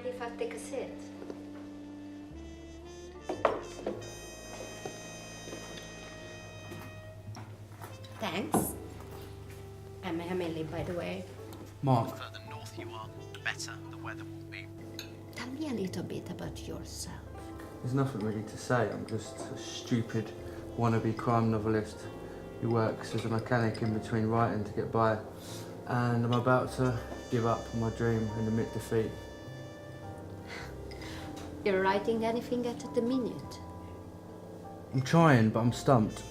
mind if I take a seat? Thanks. I'm Emily, by the way. Mark. The further north you are, the better the weather will be. Tell me a little bit about yourself. There's nothing really to say. I'm just a stupid wannabe crime novelist who works as a mechanic in between writing to get by. And I'm about to give up on my dream and admit defeat. You're writing anything at the minute? I'm trying, but I'm stumped.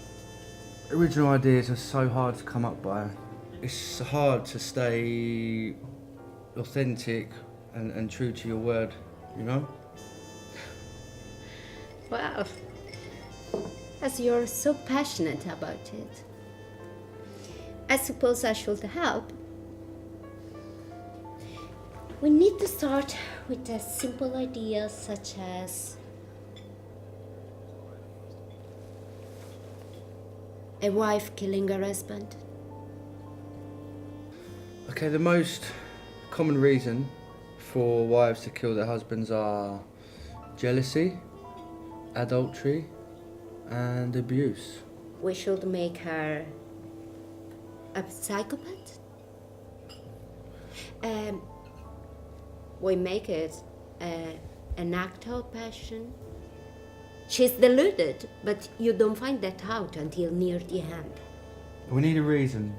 Original ideas are so hard to come up by. It's hard to stay authentic and true to your word, you know? Well, as you're so passionate about it, I suppose I should help. We need to start with a simple idea such as a wife killing her husband. Okay, the most common reason for wives to kill their husbands are jealousy, adultery, and abuse. We should make her a psychopath. We make it an act of passion. She's deluded, but you don't find that out until near the end. We need a reason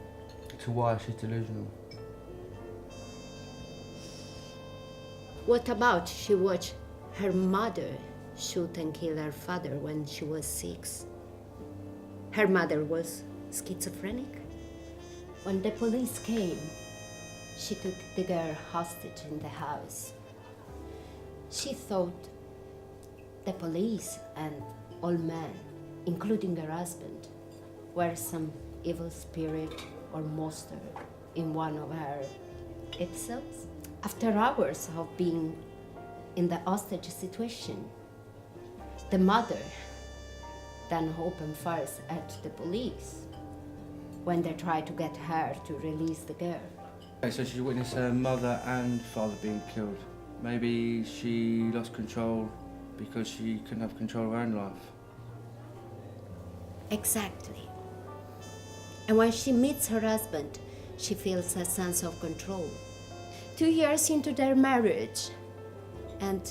to why she's delusional. What about she watched her mother shoot and kill her father when she was 6? Her mother was schizophrenic. When the police came, she took the girl hostage in the house. She thought the police and all men, including her husband, were some evil spirit or monster in one of her episodes. After hours of being in the hostage situation, the mother then opened fires at the police when they tried to get her to release the girl. Okay, so she witnessed her mother and father being killed. Maybe she lost control because she couldn't have control of her own life. Exactly. And when she meets her husband, she feels a sense of control. 2 years into their marriage, and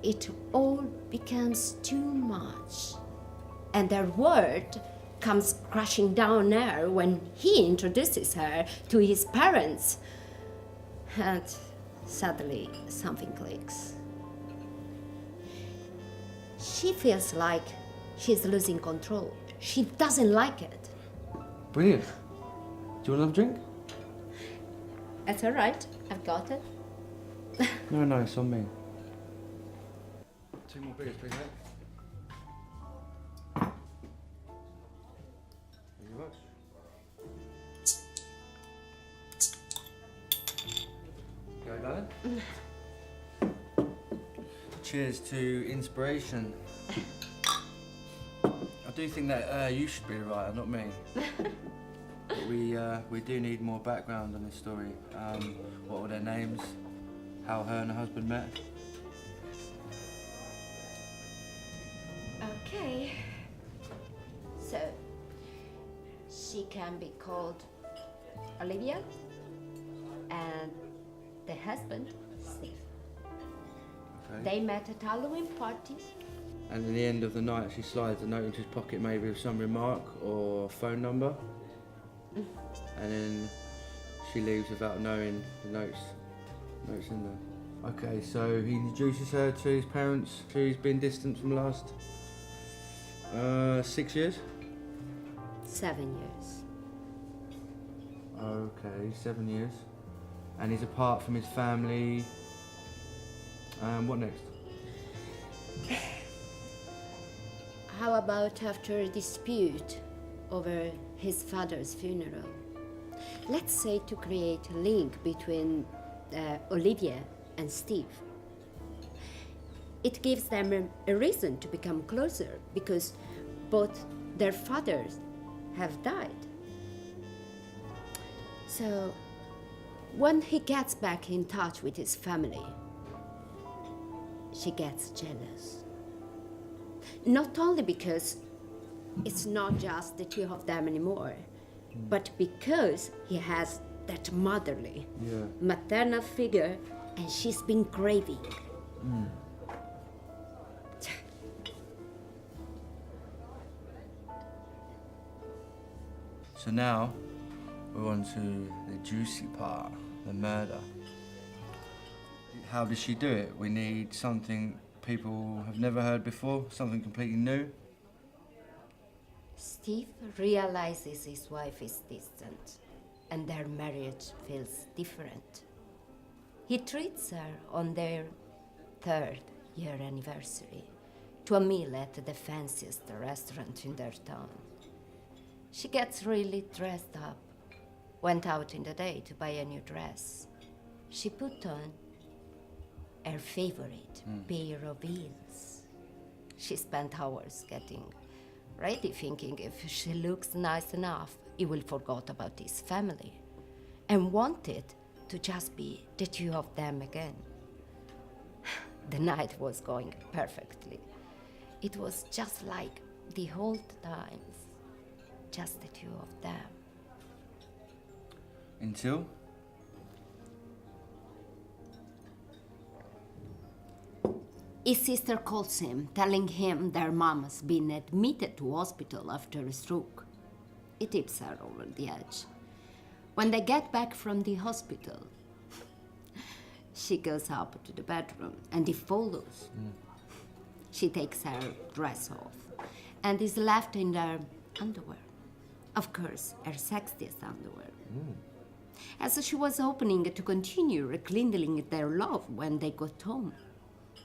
it all becomes too much. And their world comes crashing down her when he introduces her to his parents. And suddenly something clicks. She feels like she's losing control. She doesn't like it. Brilliant. Do you want another drink? That's all right. I've got it. No, it's on me. 2 more beers, please, mate. Thank you very much. Go, darling. Cheers to inspiration. I do think that you should be the writer, not me. But we do need more background on this story. What were their names? How her and her husband met? Okay. So, she can be called Olivia, and the husband, Steve. Okay. They met at Halloween party. And at the end of the night, she slides a note into his pocket, maybe with some remark or phone number. And then she leaves without knowing the notes in there. Okay, so he introduces her to his parents. She's been distant from last 6 years. 7 years. Okay, 7 years. And he's apart from his family. What next? How about after a dispute over his father's funeral? Let's say to create a link between Olivia and Steve. It gives them a reason to become closer because both their fathers have died. So when he gets back in touch with his family, she gets jealous. Not only because it's not just the two of them anymore, but because he has that motherly, maternal figure, and she's been craving. So now we're on to the juicy part, the murder. How does she do it? We need something people have never heard before, something completely new. Steve realizes his wife is distant and their marriage feels different. He treats her on their 3rd-year anniversary to a meal at the fanciest restaurant in their town. She gets really dressed up, went out in the day to buy a new dress. She put on her favorite pair of heels. She spent hours getting ready, thinking if she looks nice enough, he will forget about his family, and wanted to just be the two of them again. The night was going perfectly. It was just like the old times, just the two of them. Until? His sister calls him, telling him their mom has been admitted to hospital after a stroke. It tips her over the edge. When they get back from the hospital, she goes up to the bedroom and he follows. She takes her dress off and is left in her underwear. Of course, her sexiest underwear. As she was opening to continue rekindling their love when they got home.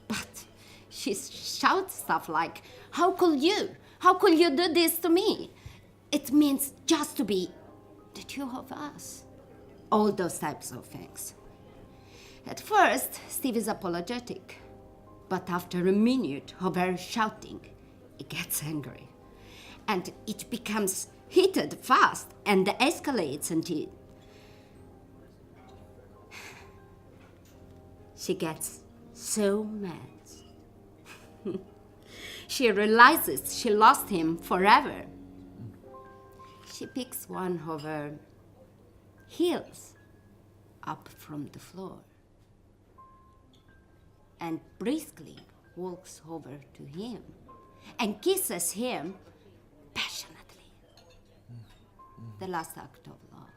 But she shouts stuff like, "How could you? How could you do this to me? It means just to be the two of us." All those types of things. At first, Steve is apologetic. But after a minute of her shouting, he gets angry. And it becomes heated fast and escalates until she gets so mad. She realizes she lost him forever. She picks one of her heels up from the floor and briskly walks over to him and kisses him passionately. The last act of love.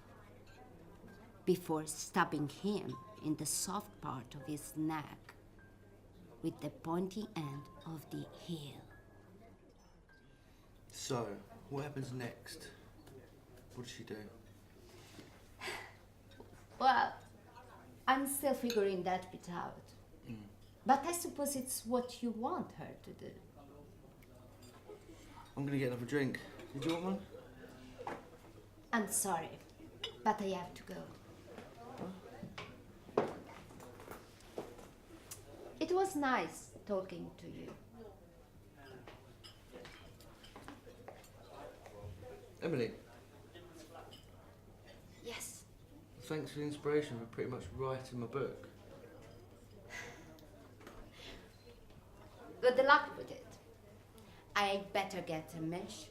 Before stabbing him in the soft part of his neck with the pointy end of the heel. So, what happens next? What does she do? Well, I'm still figuring that bit out. But I suppose it's what you want her to do. I'm gonna get another drink. Did you want one? I'm sorry, but I have to go. It was nice talking to you. Emily, Yes. thanks for the inspiration for pretty much writing my book. Good luck with it. I'd better get a mesh.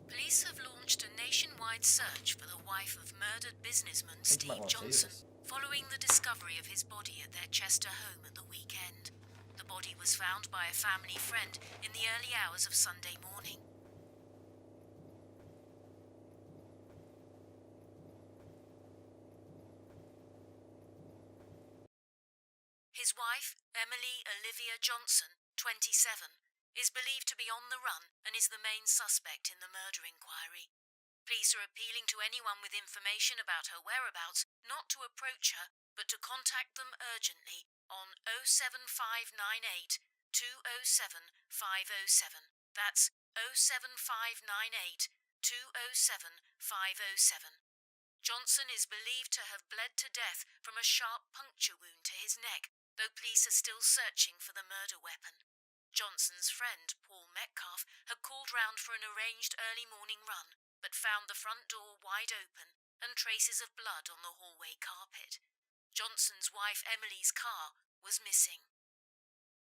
Police have launched a nationwide search for the wife of murdered businessman Steve Johnson, following the discovery of his body at their Chester home at the weekend. The body was found by a family friend in the early hours of Sunday morning. His wife, Emily Olivia Johnson, 27, is believed to be on the run and is the main suspect in the murder inquiry. Police are appealing to anyone with information about her whereabouts not to approach her, but to contact them urgently on 07598 207 507. That's 07598 207 507. Johnson is believed to have bled to death from a sharp puncture wound to his neck, though police are still searching for the murder weapon. Johnson's friend, Paul Metcalf, had called round for an arranged early morning run, but found the front door wide open and traces of blood on the hallway carpet. Johnson's wife Emily's car was missing.